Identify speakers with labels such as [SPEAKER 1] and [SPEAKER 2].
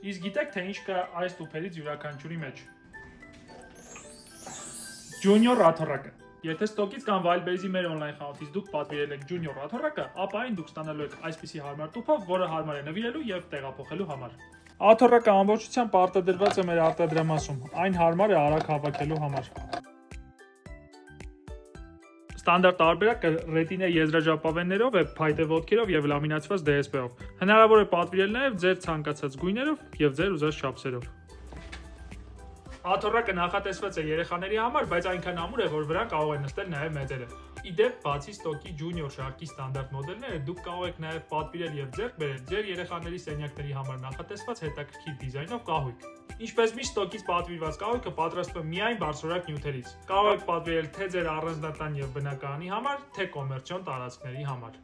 [SPEAKER 1] Իսկ գիտեք, թե ինչ կա այս տուփերից յուրաքանչյուրի մեջ։ Junior աթոռակը։ Եթե ստոկից կամ Wildberries-ի մեր on-line խանութից դուք պատվիրել եք Junior աթոռակը, ապա այն դուք ստանալու եք այսպիսի հարմար տուփով, որը հարմար է նվիրելու եւ տեղափոխելու համար։ Աթոռակը ամբողջությամբ արտադրված է մեր արտադրամասում։ Այն հարմար է արագ հավաքելու համար։ Ստանդարտ տարբերակը ռետինե եզրաժապավեններով է, փայտե ոտքերով եւ լամինացված DSP-ով։ Հնարավոր է պատվիրել նաեւ ձեր ցանկացած գույներով եւ ձեր ուզած չափսերով։ Աթոռակը նախատեսված է երեխաների համար, բայց այնքան ամուր է, որ վրան կարող են նստել նաև մեծերը։ Իդեպ, բացի ստոկի Junior շարքի ստանդարտ մոդելները, դուք կարող եք նաև պատվիրել եւ ձեռք բերել ձեր երեխաների սենյակների համար նախատեսված հետաքրքիր դիզայնով կահույք։ Ինչպես միշտ ստոկից պատվիրված կահույքը պատրաստվում է միայն բարձրորակ նյութերից։ Կարող եք պատվիրել թե ձեր առանձնատան եւ բնակարանի համար, թե կոմերցիոն տարածքների համար։